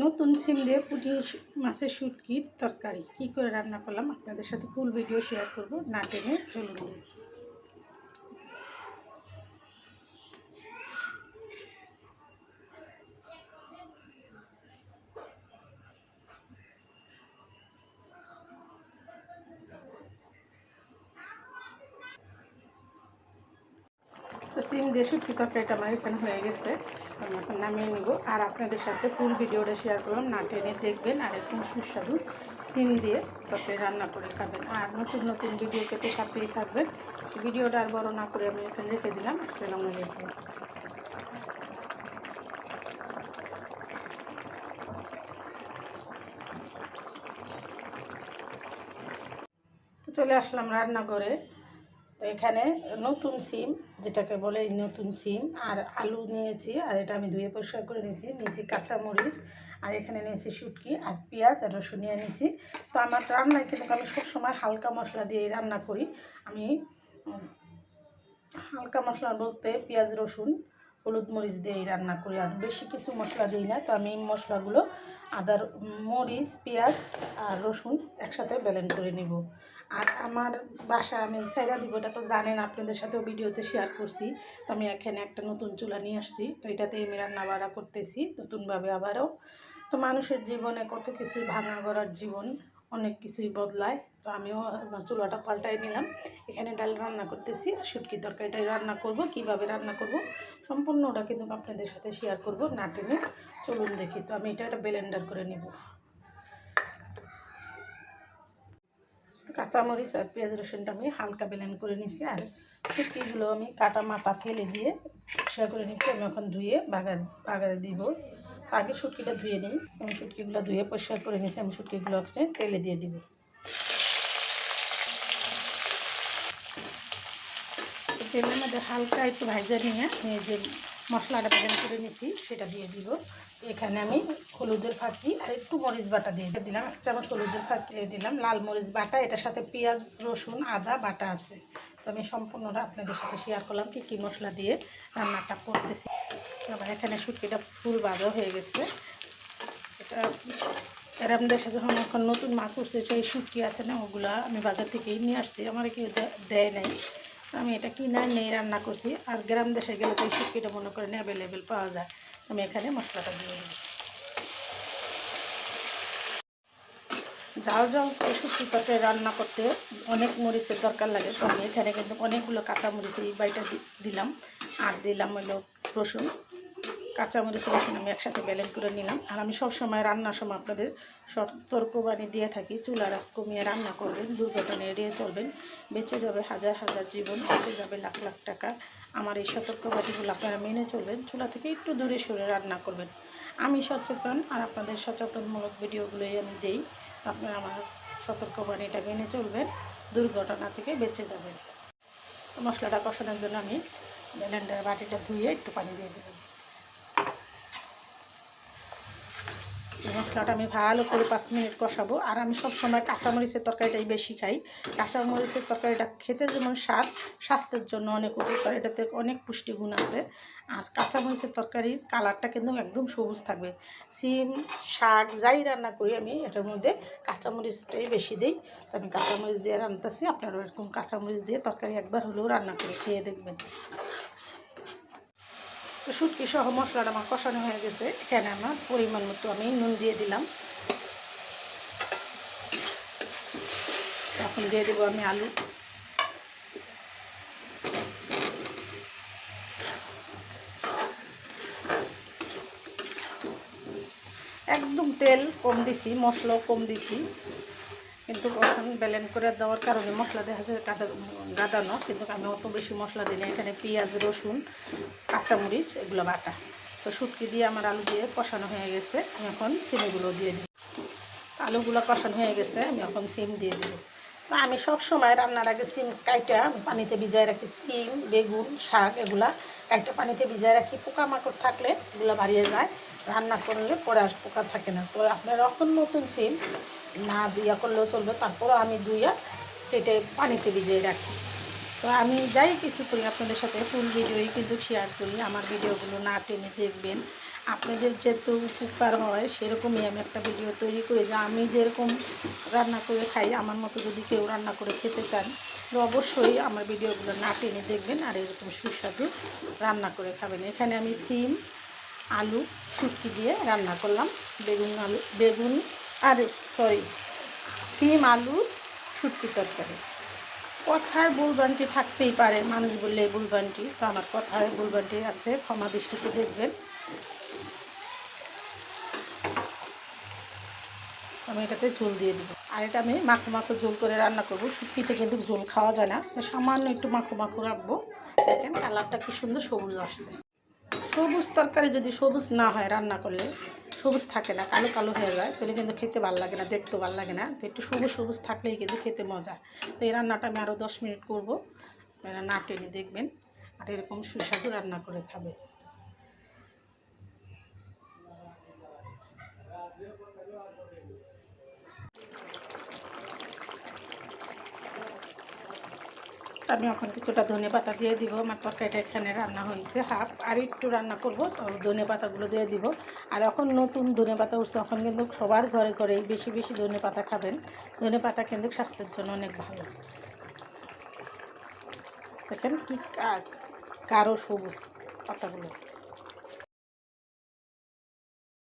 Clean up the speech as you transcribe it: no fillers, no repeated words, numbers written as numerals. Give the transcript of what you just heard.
নতুন সিম দিয়ে পুঁটি মাছের শুটকির তরকারি কী করে রান্না করলাম আপনাদের সাথে ফুল ভিডিও শেয়ার করব, না টেনে চলুন দেখি। তো সিম দিয়ে শুটকি তরকারিটা আমার এখানে হয়ে গেছে, আমি এখন নামিয়ে নিব। আর আপনাদের সাথে ফুল ভিডিওটা শেয়ার করলাম, না টেনে দেখবেন। আর এরকম সুস্বাদু সিম দিয়ে তরকারি রান্না করে খাবেন। আর নতুন নতুন ভিডিও পেতে সাথেই থাকবেন। ভিডিওটা আর বড় না করে আমি এখানে রেখে দিলাম। আসসালামু আলাইকুম। তো চলে আসলাম রান্না করে। তো এখানে নতুন সিম, যেটাকে বলে নতুন সিম, আর আলু নিয়েছি। আর এটা আমি ধুয়ে পরিষ্কার করে নিয়েছি কাঁচামরিচ, আর এখানে নিয়েছি শুটকি আর পেঁয়াজ আর রসুন নিয়ে নিয়েছি। তো আমার রান্নায় কিন্তু আমি সবসময় হালকা মশলা দিয়েই রান্না করি। আমি হালকা মশলা বলতে পেঁয়াজ রসুন হলুদ মরিচ দিয়েই রান্না করি, আর বেশি কিছু মশলা দিই না। তো আমি মশলাগুলো আদার মরিচ পেঁয়াজ আর রসুন একসাথে ব্লেন্ড করে নিব। আর আমার বাসা আমি সাইরা দিব, এটা তো জানেন, আপনাদের সাথেও ভিডিওতে শেয়ার করছি। তো আমি এখানে একটা নতুন চুলা নিয়ে আসছি, তো এটাতে আমি রান্না বাড়া করতেছি নতুনভাবে আবারও। তো মানুষের জীবনে কত কিছুই ভাঙা গড়ার জীবন, অনেক কিছুই বদলায়। তো আমিও চুলাটা পাল্টাই নিলাম। এখানে ডাল রান্না করতেছি, আর শুটকি তরকারিটাই রান্না করব। কিভাবে রান্না করব সম্পূর্ণটা কিন্তু আপনাদের সাথে শেয়ার করব, না টেনে চলুন দেখি। তো আমি এটা একটা ব্লেন্ডার করে নিব। কাঁচামরিচ আর পেঁয়াজ রসুনটা আমি হালকা ব্লেন্ড করে নিচ্ছি, আর শুটকিগুলো আমি কাটা মাথা ফেলে দিয়ে পরিষ্কার করে নিচ্ছি। আমি এখন ধুয়ে বাগারে দিব। আগে শুটকিটা ধুয়ে নিই। আমি শুটকিগুলো ধুয়ে পরিষ্কার করে নিচ্ছি। আমি শুটকিগুলো তেলে দিয়ে দিব। তেলের মধ্যে হালকা একটু ভাজা নিয়ে আমি যে মশলাটা ব্লেন্ড করে নিচ্ছি সেটা দিয়ে দিব। এখানে আমি হলুদের ফাঁকি আর একটু মরিচ বাটা দিয়ে দিলাম, 1 চামচ হলুদের ফাঁকি দিয়ে দিলাম, লাল মরিচ বাটা, এটার সাথে পেঁয়াজ রসুন আদা বাটা আছে। তো আমি সম্পূর্ণটা আপনাদের সাথে শেয়ার করলাম কী মশলা দিয়ে রান্নাটা করতেছি। আবার এখানে শুটকিটা ফুল ভাজা হয়ে গেছে। এটা এরম দেশে যখন এখন নতুন মাছ উঠছে, সেই শুটকি আছে না, ওগুলা আমি বাজার থেকেই নিয়ে আসছি, আমার কেউ দেয় নাই। আমি এটা কিনা নিয়ে রান্না করছি। আর গ্রাম দেশে গেলে তো এই শুটকিটা মনে করেন অ্যাভেলেবেল পাওয়া যায়। আমি এখানে মশলাটা দিয়ে দিই। ঝাল ঝাল শুটকি তরকারি রান্না করতে অনেক মরিচের দরকার লাগে। তো আমি এখানে কিন্তু অনেকগুলো কাঁচামরিচ এই বাইটা দিলাম, আর দিলাম হলো রসুন। কাঁচামরিচ রসুন আমি একসাথে ব্লেন্ড করে নিলাম। আর আমি সবসময় রান্নার সময় আপনাদের সতর্কবাণী দিয়ে থাকি, চুলার আঁচ কমিয়ে রান্না করবেন, দুর্ঘটনা এড়িয়ে চলবেন। বেঁচে যাবে হাজার হাজার জীবন, বেঁচে যাবে লাখ লাখ টাকা। আমার এই সতর্কবাণীগুলো আপনারা মেনে চলবেন, চুলা থেকে একটু দূরে সরে রান্না করবেন। আমি সচেতন, আর আপনাদের সচেতনমূলক ভিডিওগুলোই আমি দিই। আপনারা আমার সতর্কবাণীটা মেনে চলবেন, দুর্ঘটনা থেকে বেঁচে যাবেন। মশলাটা কষানোর জন্য আমি ব্লেন্ডার বাটিটা ধুয়ে একটু পানি দিয়ে দিলাম। মশলাটা আমি ভালো করে 5 মিনিট কষাবো। আর আমি সবসময় কাঁচামরিচের তরকারিটাই বেশি খাই। কাঁচামরিচের তরকারিটা খেতে যেমন স্বাদ, স্বাস্থ্যের জন্য অনেক উপকার, এটাতে অনেক পুষ্টিগুণ আছে। আর কাঁচামরিচের তরকারির কালারটা কিন্তু একদম সবুজ থাকবে। সিম শাক যাই রান্না করি আমি এটার মধ্যে কাঁচামরিচটাই বেশি দিই। তো আমি কাঁচামরিচ দিয়ে রান্নাতেছি, আপনারা এরকম কাঁচামরিচ দিয়ে তরকারি একবার হলেও রান্না করে খেয়ে দেখবেন। তো শুটকি সহ মশলাটা আমার কষানো হয়ে গেছে। এখানে আমার পরিমাণ মতো আমি নুন দিয়ে দিলাম। এখন দিয়ে দেবো আমি আলু। একদম তেল কম দিছি, মশলাও কম দিছি, কিন্তু এখন ব্লেন্ড করে দেওয়ার কারণে মশলা দেখা যায় গাদানো, কিন্তু আমি অত বেশি মশলা দিই না। এখানে পেঁয়াজ রসুন কাঁচামরিচ এগুলো বাটা। তো শুটকি দিয়ে আমার আলু দিয়ে কষানো হয়ে গেছে। আমি এখন সিমগুলো দিয়ে দিই। আলুগুলো কষানো হয়ে গেছে, আমি এখন সিম দিয়ে দিব। তো আমি সব সময় রান্নার আগে সিম কাইটা পানিতে ভিজায় রাখি। সিম বেগুন শাক এগুলা কাইটা পানিতে ভিজায় রাখি। পোকামাকড় থাকলে এগুলো বাড়িয়ে যায়, রান্না করলে পরে আর পোকা থাকে না। তো আপনার এখন নতুন সিম না দিয়া করলেও চলবে, তারপরও আমি দুইয়া কেটে পানিতে ভিজিয়ে রাখি। তো আমি যাই কিছু করি আপনাদের সাথে ফুল ভিডিওই কিন্তু শেয়ার করি। আমার ভিডিওগুলো না টেনে দেখবেন। আপনাদের যেহেতু উপকার হয় সেরকমই আমি একটা ভিডিও তৈরি করি যে আমি যেরকম রান্না করে খাই আমার মতো যদি কেউ রান্না করে খেতে চান তো অবশ্যই আমার ভিডিওগুলো না টেনে দেখবেন আর এরকম সুস্বাদু রান্না করে খাবেন। এখানে আমি সিম আলু শুটকি দিয়ে রান্না করলাম, বেগুন আর সিম আলু শুটকি তরকারি। কথায় ভুলভ্রান্তি থাকতেই পারে, মানুষ বললে ভুলভ্রান্তি, তো আমার কথায় ভুলভ্রান্তি আছে, ক্ষমা দৃষ্টিতে দেখবেন। আমি এটাতে ঝোল দিয়ে দেবো আর এটা আমি মাখো মাখো ঝোল করে রান্না করবো। শুটকিতে কিন্তু ঝোল খাওয়া যায় না, সামান্য একটু মাখো মাখো রাখবো। দেখেন কালারটা কি সুন্দর সবুজ আসছে। সবুজ তরকারি যদি সবুজ না হয় রান্না করলে, সবুজ থাকে না কালো কালো হয়ে যায়, তাহলে কিন্তু খেতে ভালো লাগে না, দেখতেও ভালো লাগে না। তো একটু সবুজ সবুজ থাকলেই কিন্তু খেতে মজা। তো এই রান্নাটা আমি আরও 10 মিনিট করবো, না টেনে দেখবেন আর এরকম সুস্বাদু রান্না করে খাবে। আমি এখন কিছুটা ধনে পাতা দিয়ে দিব। আমার তরকারিটা এখানে রান্না হয়েছে হাফ, আর একটু রান্না করব, তো ধনে পাতাগুলো দিয়ে দিব। আর এখন নতুন ধনে পাতা উঠছে, এখন কিন্তু সবার ঘরে ঘরেই বেশি বেশি ধনে পাতা খাবেন। ধনে পাতা কিন্তু স্বাস্থ্যের জন্য অনেক ভালো। দেখেন কি গাঢ় সবুজ পাতাগুলো।